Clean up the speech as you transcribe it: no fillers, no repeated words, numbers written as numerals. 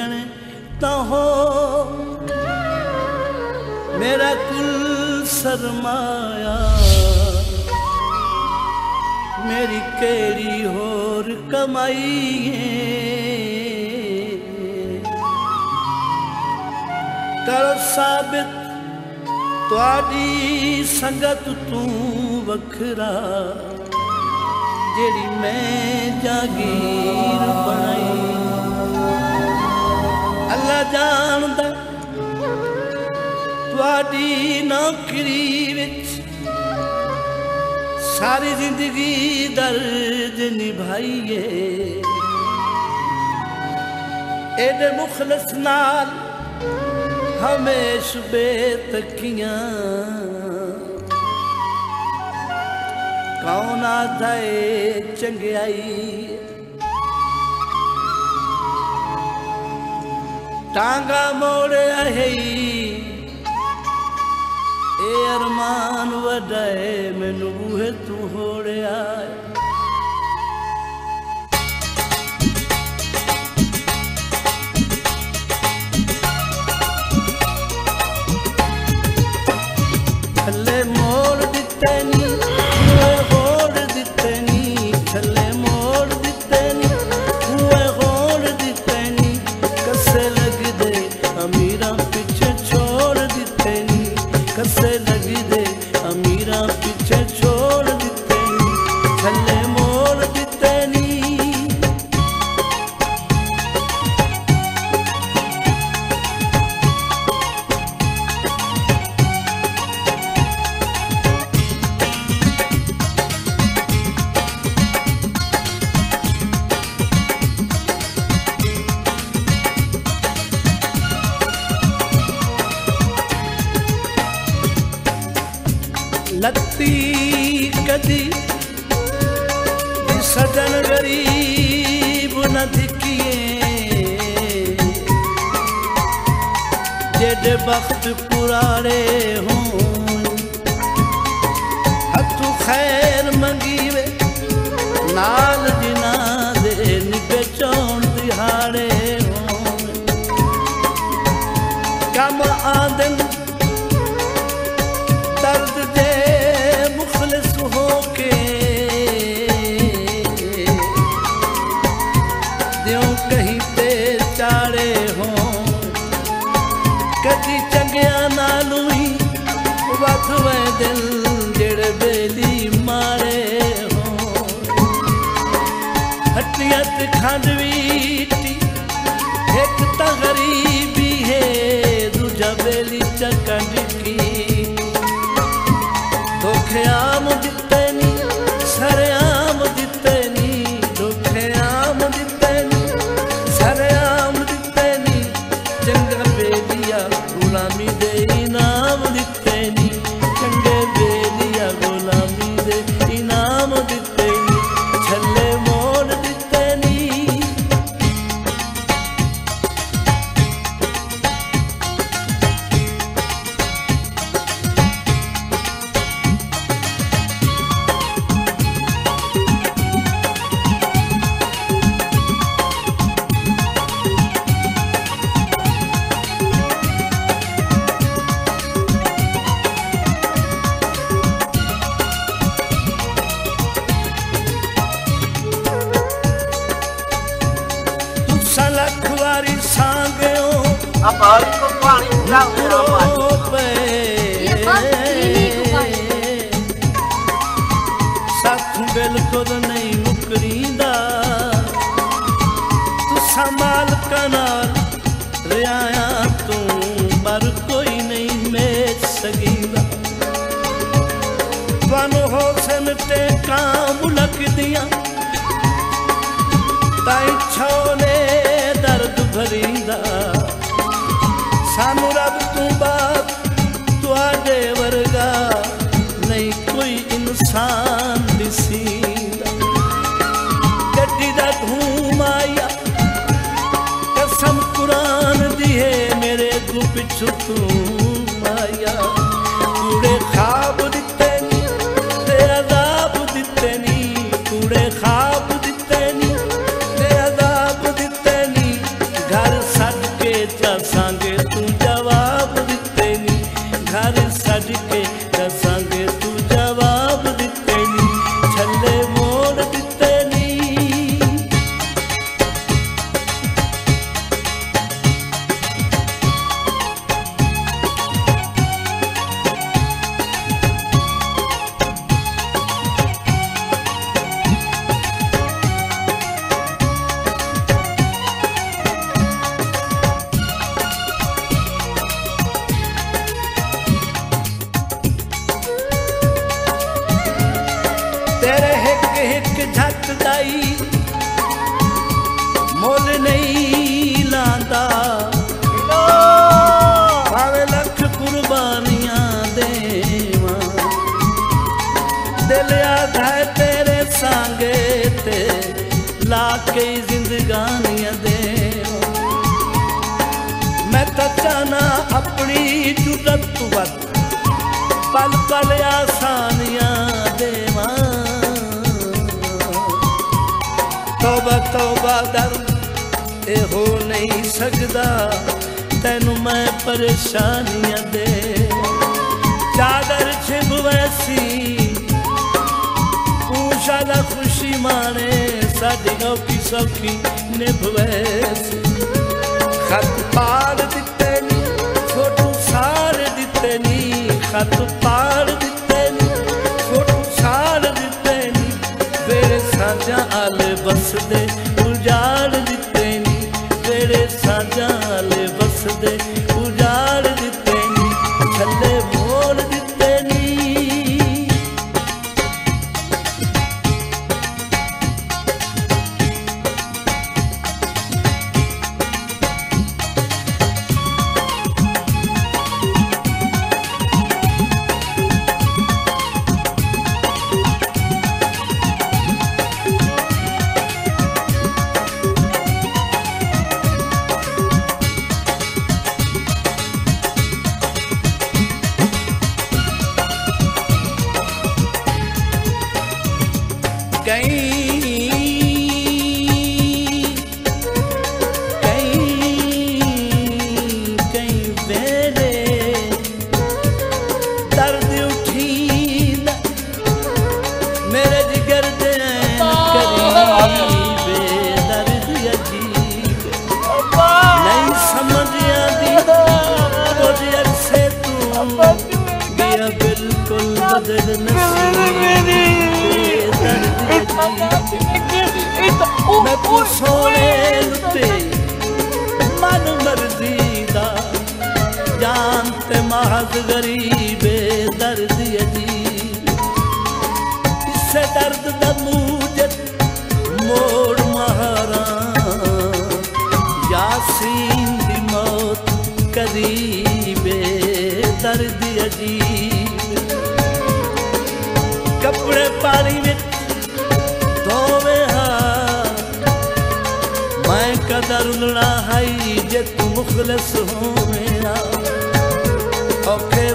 भेण तो हो मेरा कुल सरमाया मेरी केड़ी होर कमाई करो साबित तुहाडी संगत तू वखरा जेड़ी मैं जागीर बनाई अल्लाह जानदा तुहाडी नौकरी विच सारी जिंदगी दर्द निभाइए एडे मुखलस नाल हमेश बेतकियां कौन आदाए चंगियाई टांगा मोड़े है ए अरमान वडाए मैनू बूहे तू होड़े आए थल्ले मोड़ दिते नी होड़ दिते नी थल्ले मोड़ दिते नी होड़ दिते नी कसे लग दे अमीरा पीछे छोड़ दिते नी कसे लग दे अमीरा पीछे छोड़ दिते नी थल्ले मोड़ दिते नी लत्ती कदी सजन गरीब न धिकिए जेडे वक्त पुराने हों हथू खैर मंगीवे नाल जिना दे निबे चौन दिहाड़े हों कम आदन दर्द दे मुखलिस होके दियों कहीं पे चाड़े हों कदी चंगिया नालू ही वधवे दिल जेड़े बेली मारे हों हटियत खांडवीटी एक ता गरीबी है दूजा बेली चकंड की धोखे आम दिते नी सरे आम दिते नी धोखे आम दिते नी सरे आम दिते नी चंगा बेलिया गुलामी दे इनाम दिते नी चंगे बेलिया गुलामी दे इनाम दिते नी छल्ले मोड़ दिते नी लखवारी सांगो अब को पानी साथ बिल्कुल नहीं मुकरींदा तू संभाल कनाल रियाया तू पर कोई नहीं मेच सकींदा तुहानू होसन ते काम लग दियां ताई छोने दर्द भरींदा सानू रब तू बाप तुहाडे वर्गा नहीं कोई इंसान दिसींदा गड्डी दा धूम आया कसम कुरान दी है मेरे को पिछू तू आया कूड़े ख्वाब दिते नी ते अज़ाब दिते नी कूड़े ख्वाब दिते नी ते अज़ाब दिते नी घर साडा आई मोल नहीं लांदा भावे लख कुर्बानियां देवा दिल आधा तेरे सांगे ते लाके जिंदगानियां देवा मैं तो चाहना अपनी जुरत वत पल पल आसानियां देवा तौबा तौबा दर्द ए हो नहीं सकदा तैनू मैं परेशानियां दे चादर छिप वैसी पूछा खुशी माने साडी औखी सौखी निभ वैसी खत पार दिते नी फोटू सार दिते नी खत पार दिते नी फोटू सार दिते नी वेरे साझा आले बसदे उजाड़ दिते नी वेरे साझा आले बसदे उजाड़ दिते नी थल्ले मोड़ दिते नी मैं को सोने लुटे मन मर्जी दा जानते महज गरीबे दर्द अजीब इससे दर्द दा मूजत मोड़ महारा यासीन दी मौत करीबे दर्द अजीब कपड़े पानी में धोवे मैं कदर उलना हाई जे तू मुखलस हो मेरा औखे